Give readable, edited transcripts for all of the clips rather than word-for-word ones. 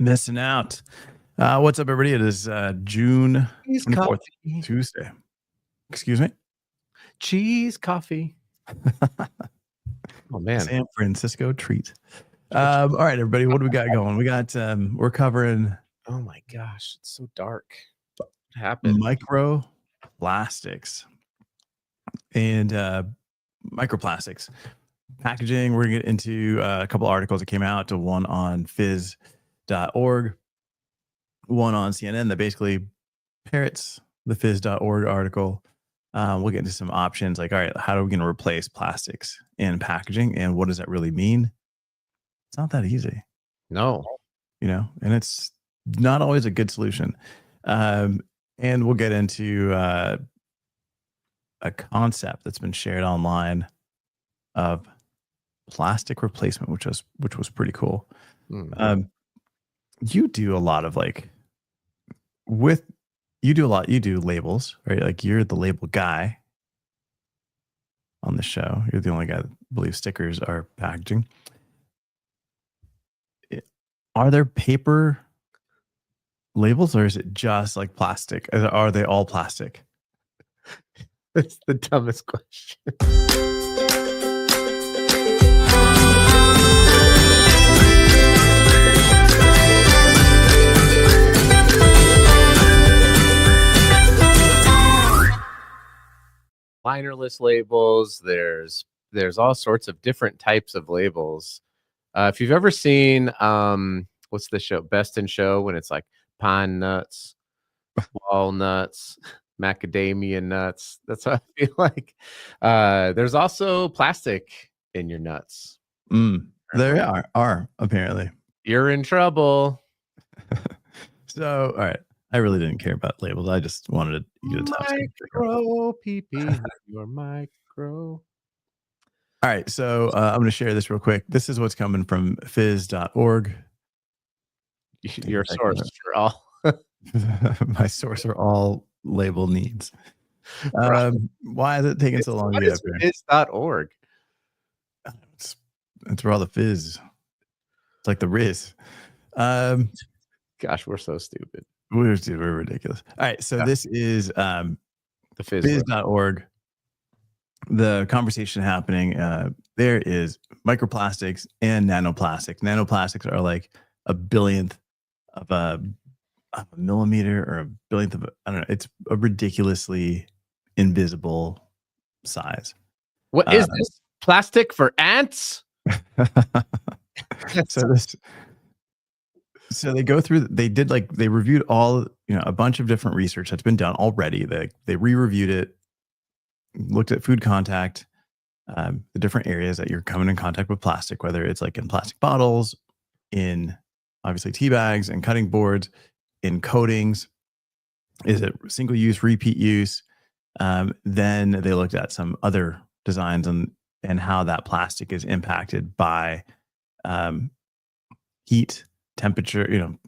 Missing out. What's up, everybody? It is June Cheese 24th, coffee. Tuesday. Excuse me? Cheese coffee. Oh, man. San Francisco treat. All right, everybody. What do we got going? We got, we're covering Oh, my gosh. It's so dark. What happened? microplastics and microplastics. Packaging. We're going to get into a couple articles that came out, one on phys.org, one on CNN that basically parrots the phys.org article. We'll get into some options like, all right, how are we going to replace plastics in packaging, and what does that really mean? It's not that easy. No. And it's not always a good solution. And we'll get into a concept that's been shared online of plastic replacement, which was pretty cool. Mm-hmm. You do a lot of you do labels, right? Like, you're the label guy on the show. You're the only guy that believes stickers are packaging. Are there paper labels, or is it just like plastic? Are they all plastic? That's the dumbest question. Linerless labels. There's all sorts of different types of labels. If you've ever seen what's the show, Best in Show, when it's like pine nuts, walnuts, macadamia nuts, that's what I feel like. There's also plastic in your nuts. There are apparently. You're in trouble. So, all right. I really didn't care about labels. I just wanted you to talk. Micro PP, your micro. All right, so I'm going to share this real quick. This is what's coming from phys.org. Your source for all. My source for all label needs. Why is it taking so long to get up here? Phys.org. It's where all the fizz. It's like the Riz. Gosh, we're so stupid. We're ridiculous. All right, so this is the phys.org. The conversation happening there is microplastics and nanoplastics. Nanoplastics are like a billionth of a millimeter, or a billionth of I don't know. It's a ridiculously invisible size. What is this? Plastic for ants? So they go through. They reviewed all a bunch of different research that's been done already. They re-reviewed it. Looked at food contact, the different areas that you're coming in contact with plastic, whether it's like in plastic bottles, in obviously tea bags and cutting boards, in coatings. Is it single use, repeat use? Then they looked at some other designs and how that plastic is impacted by heat, temperature,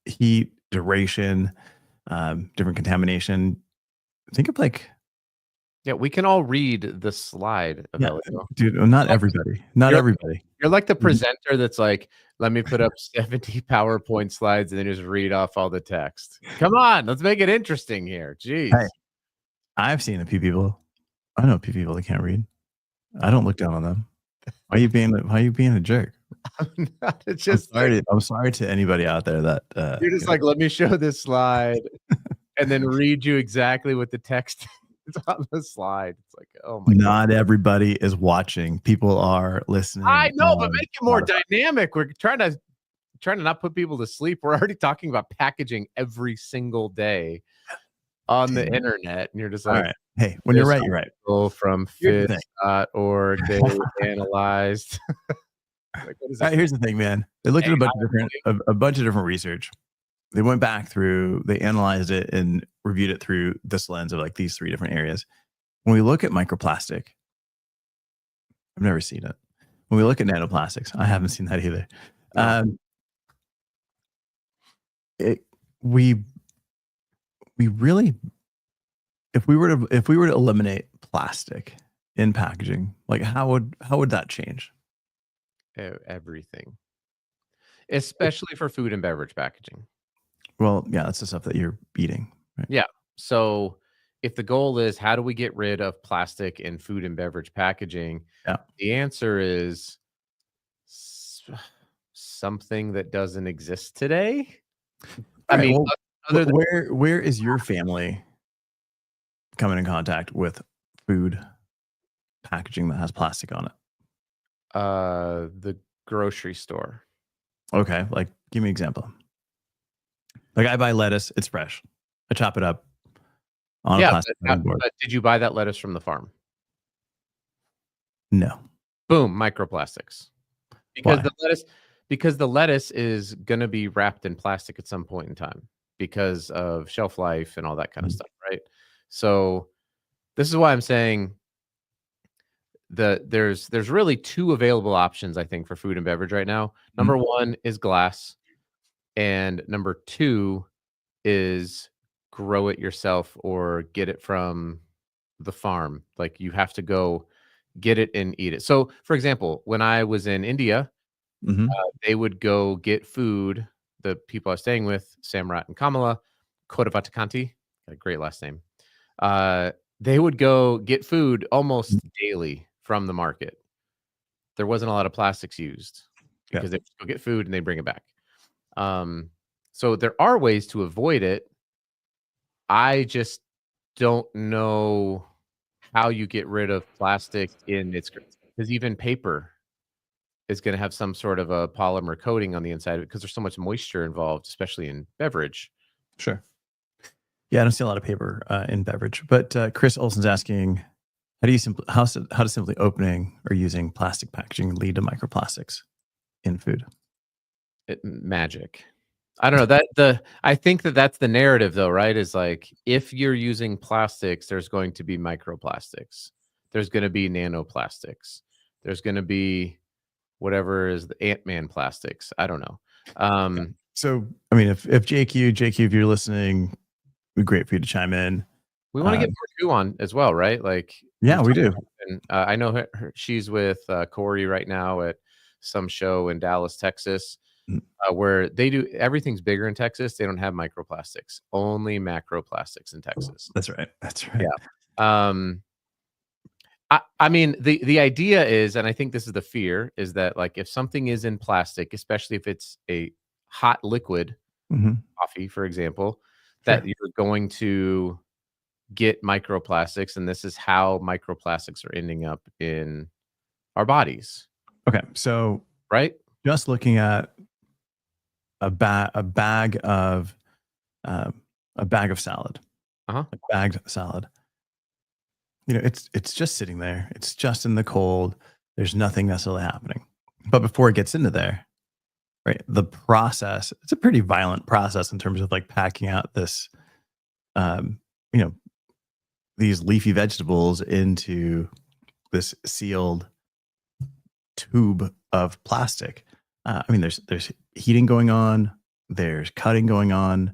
heat, duration, different contamination. Think of yeah, we can all read the slide. Yeah, dude, not everybody. Not everybody. You're like the presenter that's like, let me put up 70 PowerPoint slides and then just read off all the text. Come on, let's make it interesting here. Jeez. Hey, I've seen a few people. I know a few people that can't read. I don't look down on them. Why are you being a jerk? I'm not. It's just I'm sorry to anybody out there that you're just like, let me show this slide and then read you exactly what the text is on the slide. It's like, oh my God. Not everybody is watching. People are listening. I know, but make it more dynamic. We're trying to not put people to sleep. We're already talking about packaging every single day on the internet, and you're just like, all right. Hey, when you're right, you're right. From phys.org, they analyzed. Like, here's the thing, man. They looked at a bunch of different research. They went back through, they analyzed it and reviewed it through this lens of like these three different areas. When we look at microplastic, I've never seen it. When we look at nanoplastics, I haven't seen that either. We really, if we were to eliminate plastic in packaging, like how would that change? Everything. especially for food and beverage packaging. Well, yeah, that's the stuff that you're eating, right? Yeah. So if the goal is how do we get rid of plastic in food and beverage packaging, Yeah. the answer is s- something that doesn't exist today. I All right. mean, Well, other than where is your family coming in contact with food packaging that has plastic on it? the grocery store. Okay, like give me an example. Like I buy lettuce, it's fresh. I chop it up on a Yeah, plastic cutting board. but did you buy that lettuce from the farm? No. Boom, microplastics. Because Why? the lettuce is gonna be wrapped in plastic at some point in time because of shelf life and all that kind of Mhm. stuff, right? So, this is why I'm saying there's really 2 available options, I think, for food and beverage right now. Mhm. Number 1 is glass, and number 2 is grow it yourself or get it from the farm. Like, you have to go get it and eat it. So, for example, when I was in India, Mhm. they would go get food. The people I was staying with, Samrat and Kamala, Kodavatakanti, a great last name. Uh, they would go get food almost daily from the market. There wasn't a lot of plastics used Yeah. because they go get food and they bring it back. Um, so there are ways to avoid it. I just don't know how you get rid of plastic in its because even paper is gonna have some sort of a polymer coating on the inside of it because there's so much moisture involved, especially in beverage. Sure. Yeah, I don't see a lot of paper in beverage. But Chris Olson's asking, how does simply opening or using plastic packaging lead to microplastics in food? Magic. I don't know I think that that's the narrative though, right? Is like if you're using plastics, there's going to be microplastics. There's gonna be nanoplastics. There's gonna be whatever is the Ant-Man plastics. I don't know. Yeah. Um, So, I mean, if JQ, if you're listening, it'd be great for you to chime in. we wanna get Um, more Ku on as well, right? Like, yeah, we've we talked do. and, I know she's with, Corey right now at some show in Dallas, Texas, Mm, where they do everything's bigger in Texas. They don't have microplastics, only macroplastics in Texas. that's right. That's Yeah. right. Um, I mean, the idea is, and I think this is the fear, is that, like, if something is in plastic, especially if it's a hot liquid, Hmm. coffee, for example, that Sure. you're going to get microplastics, and this is how microplastics are ending up in our bodies, Okay. So, right? just looking at a bag of um, a bag of salad, Uh-huh. like bagged salad. You know, it's just sitting there. It's just in the cold. There's nothing necessarily happening. But before it gets into there, right, the process, it's a pretty violent process in terms of like packing out this, um, you know, these leafy vegetables into this sealed tube of plastic. I mean, there's heating going on, there's cutting going on,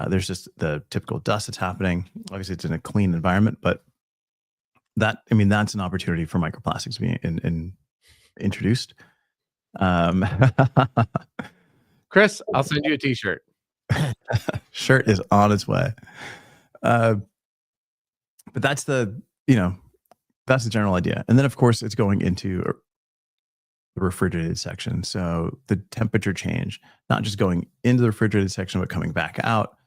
there's just the typical dust that's happening. Obviously, it's in a clean environment, but I mean, that's an opportunity for microplastics being introduced. Um, Chris, I'll send you a T-shirt. shirt is on its way. Uh, but you know, that's the general idea. And then, of course, it's going into the refrigerated section. So the temperature change, not just going into the refrigerated section, but coming back out.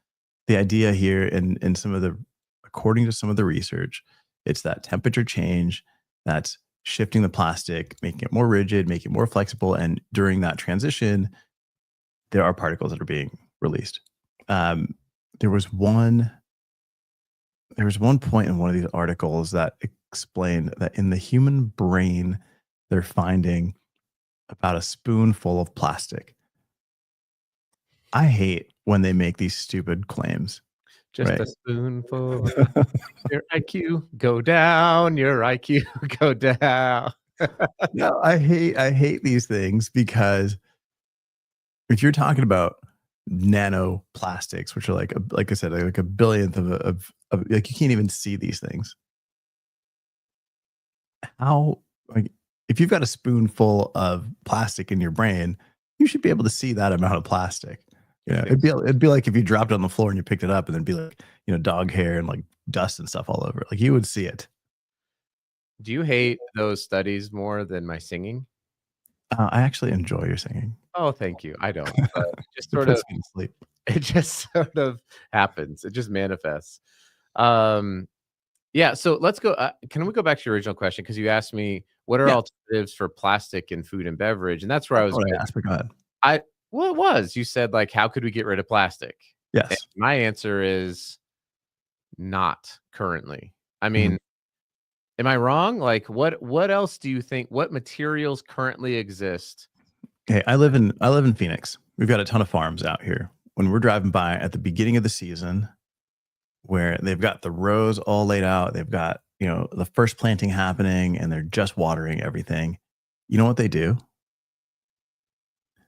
The idea here, in some of the, according to some of the research, it's that temperature change that's shifting the plastic, making it more rigid, making it more flexible. And during that transition, there are particles that are being released. Um, there was one there was one point in one of these articles that explained that in the human brain, they're finding about a spoonful of plastic. I hate when they make these stupid claims, Just right? a spoonful of your IQ go down, your IQ go down. No, I hate these things because if you're talking about nanoplastics, which are like I said, like a billionth of like you can't even see these things. How like if you've got a spoonful of plastic in your brain, you should be able to see that amount of plastic. You think It'd be like if you dropped it on the floor and you picked it up, and then be like, dog hair and like dust and stuff all over it. Like you would see it. Do you hate those studies more than my singing? I actually enjoy your singing. Oh, thank you. I don't, but It puts me to sleep. it just sort of happens. It just manifests. Um, yeah, so let's go can we go back to your original question? Because you asked me, what are Yeah, alternatives for plastic in food and beverage? And that's where I that's was what I getting asked. But go ahead. I well, it was. You said, like, how could we get rid of plastic? And Yes. my answer is not currently. I Mhm. mean, am I wrong? Like, what else do you think what materials currently exist? Hey, I live in Phoenix. We've got a ton of farms out here. When we're driving by at the beginning of the season, where they've got the rows all laid out, they've got the first planting happening, and they're just watering everything. You know what they do?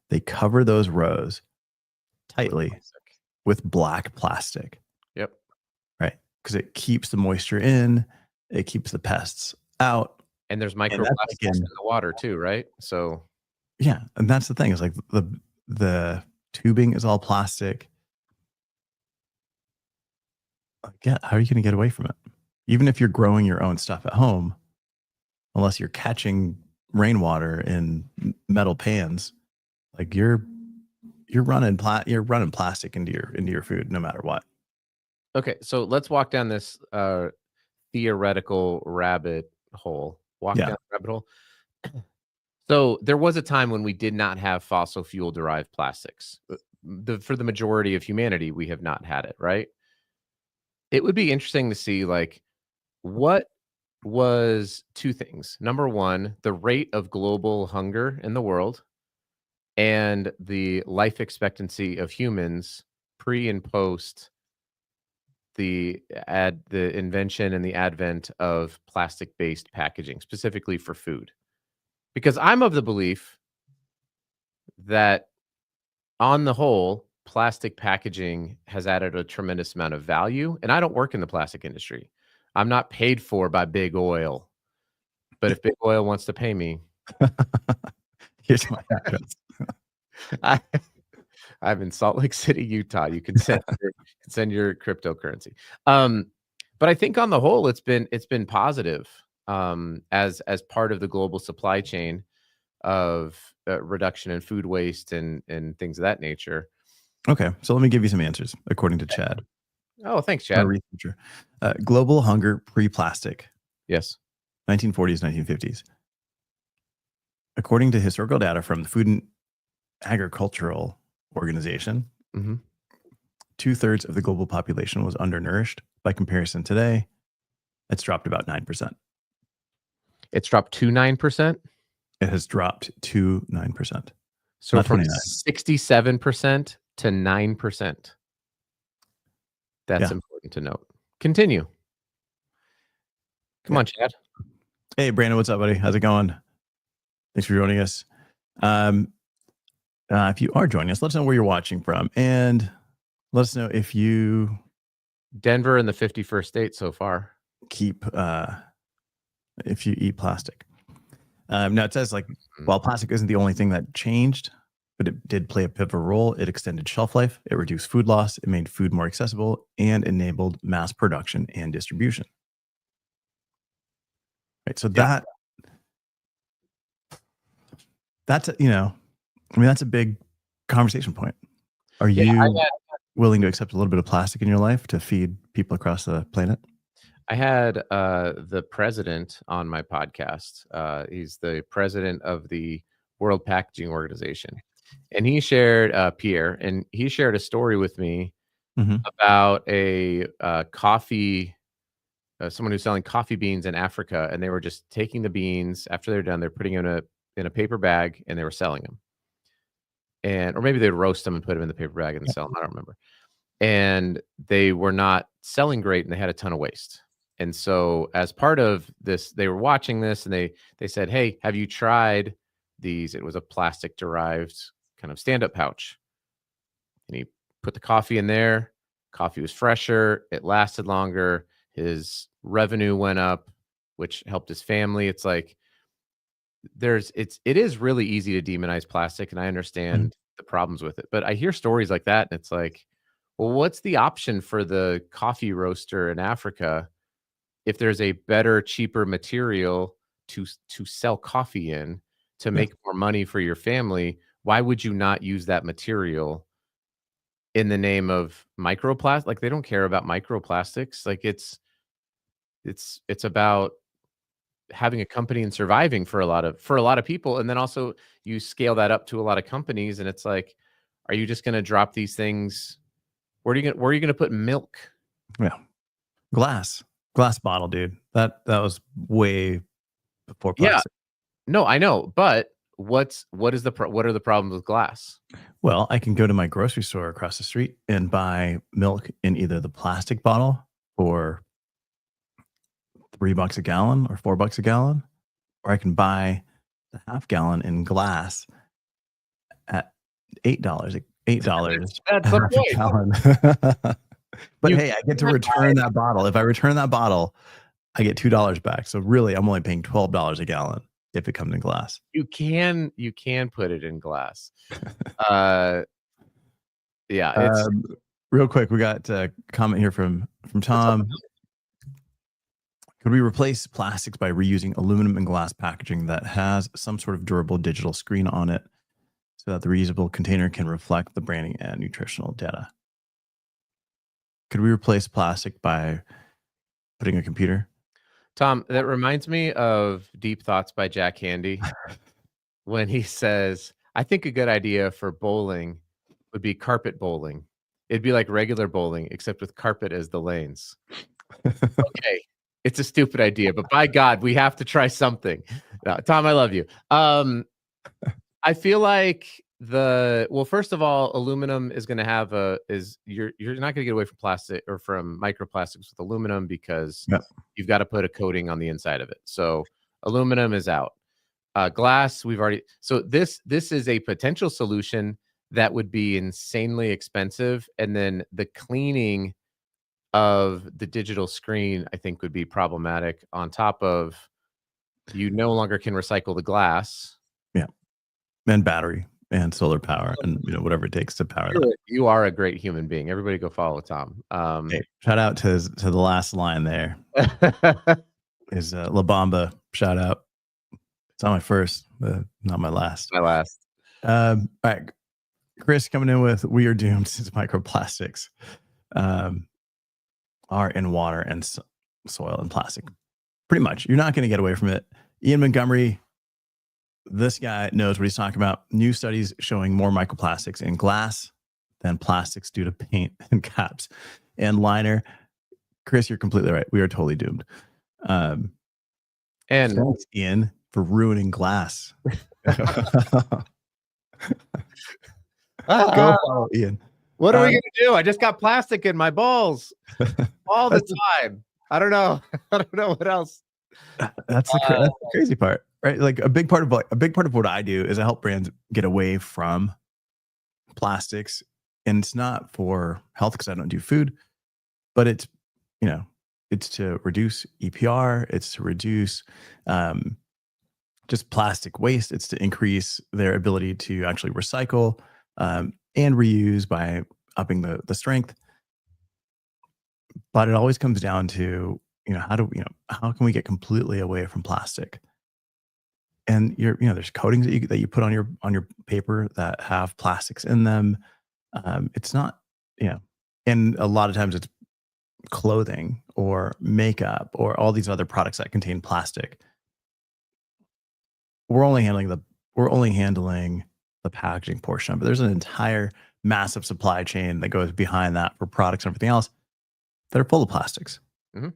They cover those rows With tightly plastic. with black plastic, Yep. right? Because it keeps the moisture in, it keeps the pests out, And there's and that's microplastics like in in the water too, right? So yeah, and that's the thing is like the tubing is all plastic. Yeah, how are you going to get away from it? Even if you're growing your own stuff at home, unless you're catching rainwater in metal pans, like you're running plastic into your food no matter what. okay, so let's walk down this theoretical rabbit hole. Walk Yeah. down the rabbit hole. So there was a time when we did not have fossil fuel derived plastics. For the majority of humanity, we have not had it, right? It would be interesting to see like what was two things. Number one, the rate of global hunger in the world and the life expectancy of humans pre and post the invention and the advent of plastic based packaging, specifically for food. Because I'm of the belief that on the whole, plastic packaging has added a tremendous amount of value. And I don't work in the plastic industry. I'm not paid for by big oil. But if big oil wants to pay me, Here's my address. I, I'm in Salt Lake City, Utah. You can send your cryptocurrency. Um, but I think on the whole, it's been positive as part of the global supply chain of reduction in food waste and things of that nature. Okay, so let me give you some answers according to Chad, Oh, thanks, our Chad. researcher. Global hunger pre-plastic, Yes. 1940s, 1950s. According to historical data from the Food and Agricultural Organization, Hmm. 2/3 of the global population was undernourished. By comparison, today, it's dropped about 9%. It's dropped to 9%. It has dropped to 9%, So not from 29. 67% to 9%. That's Yeah. important to note. Continue. Come Yeah. on, Chad. Hey, Brandon, what's up, buddy? How's it going? Thanks for joining us. If you are joining us, let us know where you're watching from, and let us know if you Denver in the 51st state so far. keep if you eat plastic. Now it says like Mm. while plastic isn't the only thing that changed, but it did play a pivotal role. It extended shelf life, it reduced food loss, it made food more accessible, and enabled mass production and distribution. Right. So Yeah. that's that's a big conversation point. Are Yeah, you willing to accept a little bit of plastic in your life to feed people across the planet? I had the president on my podcast. He's the president of the World Packaging Organization, and he shared Pierre, and he shared a story with me Mhm. about a coffee. Someone who's selling coffee beans in Africa, and they were just taking the beans after they're done. They're putting them in a paper bag, and they were selling them. And or maybe they'd roast them and put them in the paper bag and Yeah. sell them. I don't remember. And they were not selling great, and they had a ton of waste. And so, as part of this, they were watching this, and they said, "Hey, have you tried these?" It was a plastic derived kind of stand up pouch, and he put the coffee in there. Coffee was fresher. It lasted longer. His revenue went up, which helped his family. It's like it is really easy to demonize plastic, and I Mhm. understand the problems with it. But I hear stories like that, and it's like, well, what's the option for the coffee roaster in Africa if there's a better, cheaper material to sell coffee in to Yeah. make more money for your family? Why would you not use that material in the name of microplastic? Like, they don't care about microplastics. Like, it's about having a company and surviving for a lot of people, and then also you scale that up to a lot of companies, and it's like, are you just gonna drop these things? Where are you gonna put milk? Yeah. Glass bottle, dude. That was way before Yeah, plastic. no, I know, but what are the problems with glass? Well, I can go to my grocery store across the street and buy milk in either the plastic bottle for $3 a gallon or $4 a gallon, or I can buy the half gallon in glass at $8, $8 That's a the half a point. gallon. But You hey, I get to can't return that bottle. If I return that bottle, I get $2 back. So really, I'm only paying $12 a gallon if it comes in glass. you can put it in glass. Uh, yeah, it's Um, Real quick, we got a comment here from what's up? Tom. Could we replace plastics by reusing aluminum and glass packaging that has some sort of durable digital screen on it so that the reusable container can reflect the branding and nutritional data? Could we replace plastic by putting a computer? Tom, that reminds me of Deep Thoughts by Jack Handey when he says, "I think a good idea for bowling would be carpet bowling. It'd be like regular bowling, except with carpet as the lanes." Okay, it's a stupid idea, but by God, we have to try something. No, Tom, I love you. I feel like well, first of all, aluminum is gonna have a is you're not gonna get away from plastic or from microplastics with aluminum because Yep. you've got to put a coating on the inside of it. So aluminum is out. Glass, we've already so this is a potential solution that would be insanely expensive, and then the cleaning of the digital screen, I think, would be problematic on top of you no longer can recycle the glass. Yeah. And battery and solar power and whatever it takes to power that. You are a great human being. Everybody go follow Tom. Hey, shout out to the last line there is La Bamba. Shout out. It's not my first, but not my last. My last. All right. Chris coming in with we are doomed since microplastics um, are in water and soil and plastic. Pretty much. You're not going to get away from it. Ian Montgomery, this guy knows what he's talking about. New studies showing more microplastics in glass than plastics due to paint and caps and liner. Chris, you're completely right. We are totally doomed. And Thanks, Ian, for ruining glass. Go follow Ian. what are we gonna do? I just got plastic in my balls all the time. I don't know. I don't know what else. That's the crazy part, right? Like a big part of what I do is I help brands get away from plastics, and it's not for health because I don't do food, but it's it's to reduce EPR, it's to reduce just plastic waste, it's to increase their ability to actually recycle and reuse by upping the strength. But it always comes down to how can we get completely away from plastic? And there's coatings that you put on your paper that have plastics in them. It's not, and a lot of times it's clothing or makeup or all these other products that contain plastic. We're only handling the packaging portion of it. There's an entire massive supply chain that goes behind that for products and everything else that are full of plastics. Mhm.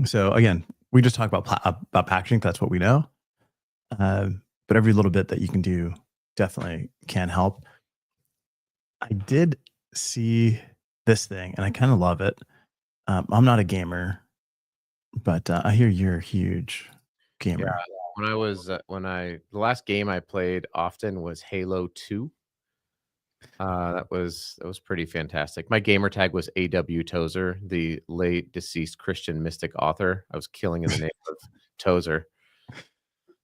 So again, we just talk about packaging. That's what we know. But every little bit that you can do definitely can help. I did see this thing, and I kind of love it. I'm not a gamer, but I hear you're a huge Yeah. gamer. The last game I played often was Halo 2. That was pretty fantastic. My gamer tag was AW Tozer, the late deceased Christian mystic author. I was killing in the name of Tozer.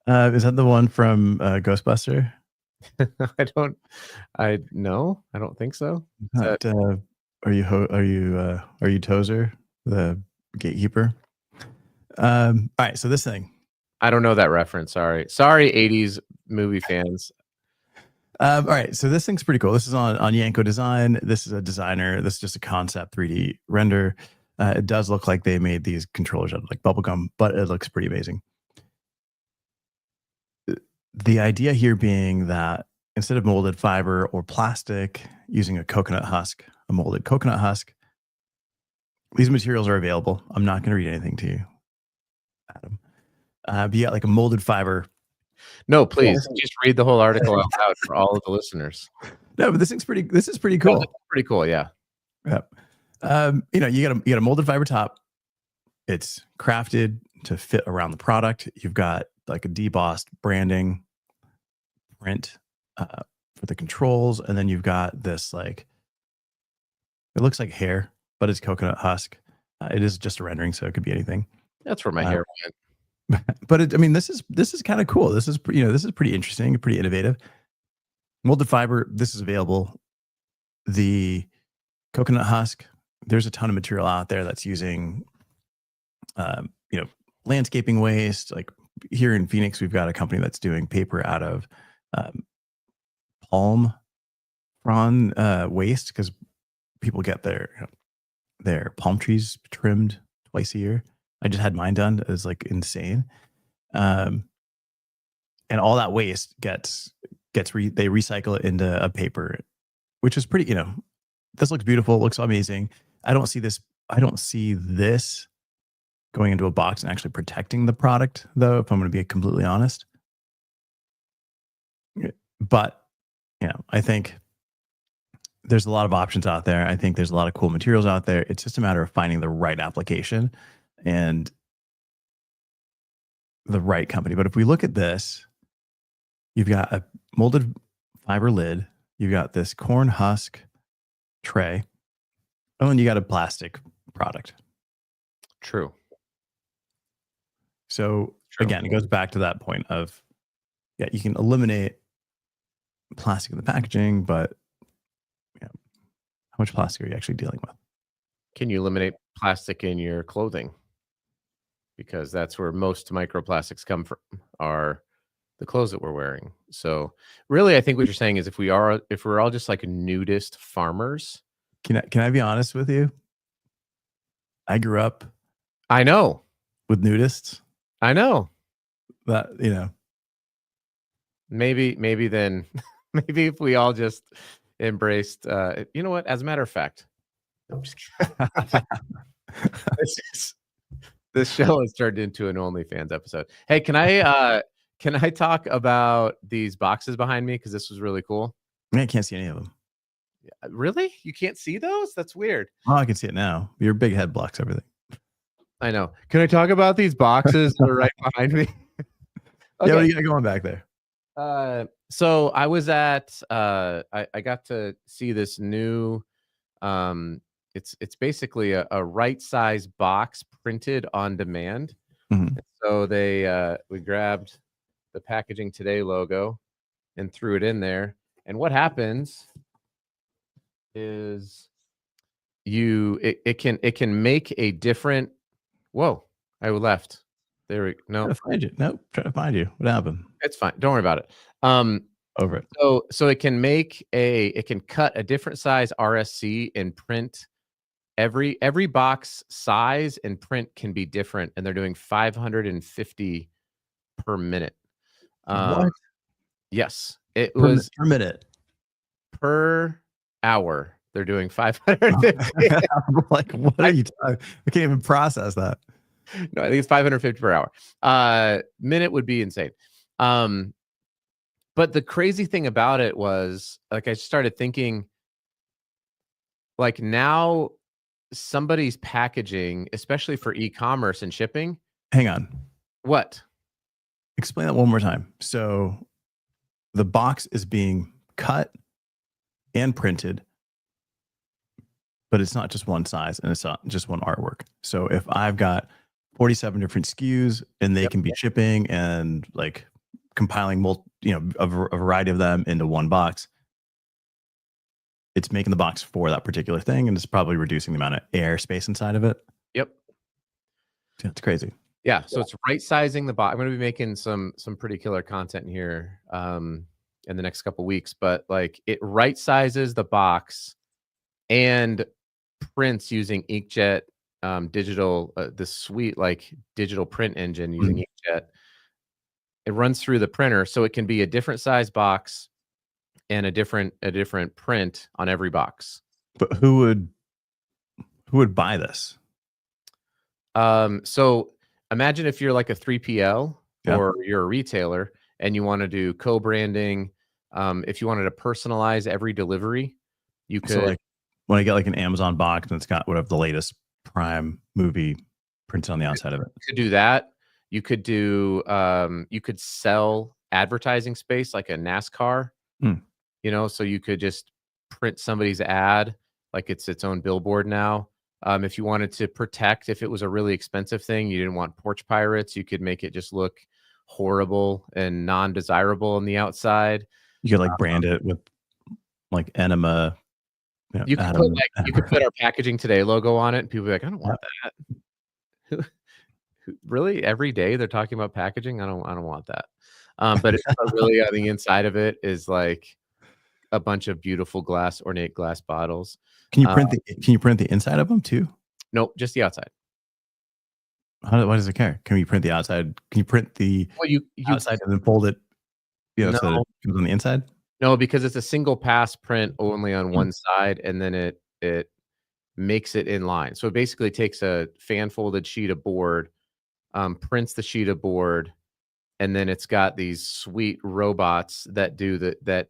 Is that the one from Ghostbuster? I don't think so. Is that, Not, are you Tozer, the gatekeeper? All right, so this thing. I don't know that reference. Sorry, 80s movie fans. All right, so this thing's pretty cool. This is on Yanko Design. This is a designer. This is just a concept 3D render. It does look like they made these controllers out of like bubblegum, but it looks pretty amazing. The idea here being that instead of molded fiber or plastic, using a coconut husk, a molded coconut husk, these materials are available. I'm not going to read anything to you, Adam. But you got like a molded fiber. No, please just read the whole article out loud for all of the listeners. No, but this is pretty cool. No, pretty cool, yeah. Yep. You got a molded fiber top. It's crafted to fit around the product. You've got like a debossed branding print for the controls, and then you've got this like, it looks like hair, but it's coconut husk. It is just a rendering, so it could be anything. That's where my hair went. But this is kind of cool. This is pretty interesting, pretty innovative. Molded fiber. This is available. The coconut husk. There's a ton of material out there that's using, landscaping waste. Like here in Phoenix, we've got a company that's doing paper out of palm frond waste, because people get their palm trees trimmed twice a year. I just had mine done. It was like insane. And all that waste they recycle it into a paper, which is pretty, this looks beautiful. It looks amazing. I don't see this going into a box and actually protecting the product, though, if I'm going to be completely honest. But, I think there's a lot of options out there. I think there's a lot of cool materials out there. It's just a matter of finding the right application and the right company. But if we look at this, you've got a molded fiber lid, you've got this corn husk tray, and then you got a plastic product. True. So again, it goes back to that point of, you can eliminate plastic in the packaging, but how much plastic are you actually dealing with? Can you eliminate plastic in your clothing? Because that's where most microplastics come from, are the clothes that we're wearing. So really, I think what you're saying is if we're all just like nudist farmers. Can I be honest with you? I grew up. I know. With nudists. I know. That, Maybe then, maybe if we all just embraced, you know what? As a matter of fact, I'm just kidding. This show has turned into an OnlyFans episode. Hey, can I talk about these boxes behind me? Because this was really cool. I can't see any of them. Really? You can't see those? That's weird. Oh, I can see it now. Your big head blocks everything. I know. Can I talk about these boxes that are right behind me? Okay. Yeah, what do you got going back there? So I was at I got to see this new it's basically a right size box printed on demand. Mm-hmm. So we grabbed the Packaging Today logo and threw it in there. And what happens is it can make a different. Whoa, I left. There we no. Trying to find you. What happened? It's fine. Don't worry about it. Over it. So it can cut a different size RSC and print. Every box size and print can be different, and they're doing 550 per minute. What? Yes, it was per minute. Per hour. They're doing 550. Like, what are you talking? I can't even process that. No, I think it's 550 per hour. Minute would be insane. But the crazy thing about it was, like, I started thinking, like, now somebody's packaging, especially for e-commerce and shipping. Hang on. What? Explain that one more time. So the box is being cut and printed, but it's not just one size and it's not just one artwork. So if I've got 47 different SKUs and they can be shipping and like compiling a variety of them into one box, it's making the box for that particular thing, and it's probably reducing the amount of air space inside of it. Yep. It's crazy. Yeah. So it's right sizing the box. I'm going to be making some pretty killer content here in the next couple weeks, but like it right sizes the box and prints using inkjet digital, the sweet like digital print engine using inkjet. It runs through the printer, so it can be a different size box and a different print on every box. But who would buy this? So imagine if you're like a 3PL Yeah. or you're a retailer and you want to do co-branding. If you wanted to personalize every delivery, you could. So like when I get like an Amazon box and it's got whatever the latest Prime movie printed on the outside of it. You could do that. You could do you could sell advertising space like a NASCAR. You know, so you could just print somebody's ad like it's its own billboard now. If you wanted to protect, if it was a really expensive thing, you didn't want porch pirates, you could make it just look horrible and non-desirable on the outside. You could like brand it with like enema. You could put our Packaging Today logo on it, and people be like, I don't want that. Really? Every day they're talking about packaging? I don't want that. But it's really on the inside of it is like a bunch of beautiful ornate glass bottles. Can you print the inside of them too? Nope, just the outside. Why does it care? Can you print the outside? Can you print the outside and then fold it? So that it comes on the inside? No, because it's a single pass print only on one side, and then it makes it in line. So it basically takes a fan folded sheet of board, prints the sheet of board, and then it's got these sweet robots that do that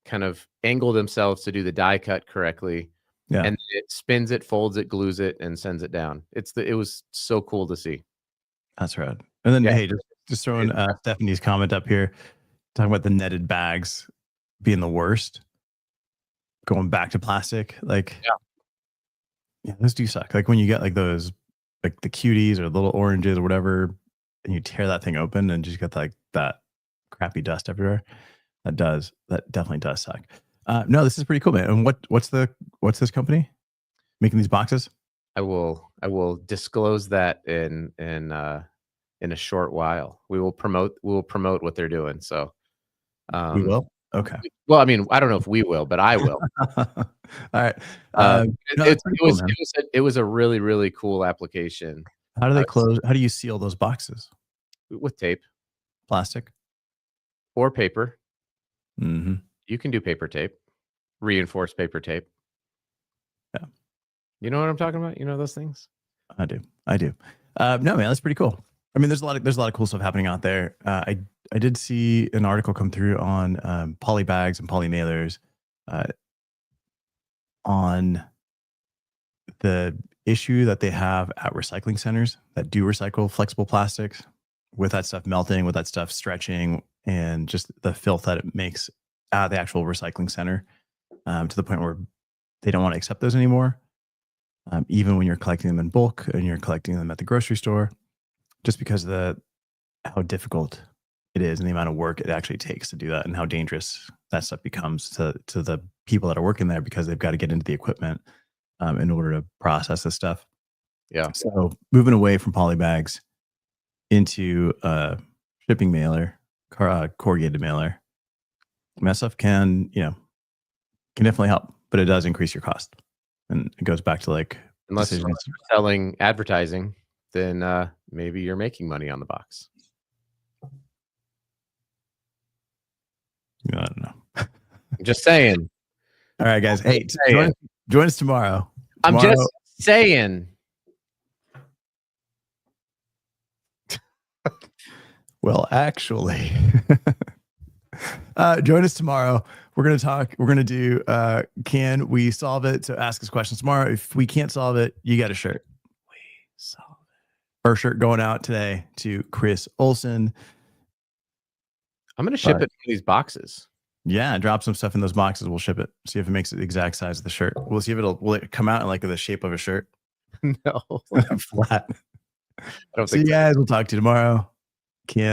kind of angle themselves to do the die cut correctly. Yeah. And it spins it, folds it, glues it, and sends it down. It was so cool to see. That's right. And then hey, just throwing Stephanie's comment up here, talking about the netted bags being the worst. Going back to plastic, like yeah, those do suck. Like when you get like those, like the cuties or little oranges or whatever, and you tear that thing open and just get like that crappy dust everywhere. That definitely does suck. No, this is pretty cool, man. And what's this company making these boxes? I will disclose that in a short while. We'll promote what they're doing. So we will. Okay. Well, I mean, I don't know if we will, but I will. All right. It was a really, really cool application. How do they close? How do you seal those boxes? With tape, plastic, or paper. Mm-hmm. You can do paper tape, reinforced paper tape. Yeah. You know what I'm talking about? You know those things? I do. No, man, that's pretty cool. I mean, there's a lot of cool stuff happening out there. I did see an article come through on poly bags and poly nailers, on the issue that they have at recycling centers that do recycle flexible plastics, with that stuff melting, with that stuff stretching, and just the filth that it makes at the actual recycling center, to the point where they don't want to accept those anymore. Even when you're collecting them in bulk and you're collecting them at the grocery store, just because of how difficult it is and the amount of work it actually takes to do that, and how dangerous that stuff becomes to the people that are working there, because they've got to get into the equipment in order to process this stuff. Yeah. So moving away from poly bags into shipping mailer, corrugated mailer, that stuff can definitely help, but it does increase your cost. And it goes back to like, unless you're selling advertising, then maybe you're making money on the box. I don't know. I'm just saying. All right, guys. Hey, join us tomorrow. I'm just saying. Well, actually, join us tomorrow. We're going to do, can we solve it? So ask us questions tomorrow. If we can't solve it, you get a shirt. We solve it. First shirt going out today to Chris Olson. I'm going to ship it in these boxes. Yeah, drop some stuff in those boxes. We'll ship it. See if it makes it the exact size of the shirt. We'll see if will it come out in like the shape of a shirt? No. Flat. I don't think so. You guys. We'll talk to you tomorrow. Ken.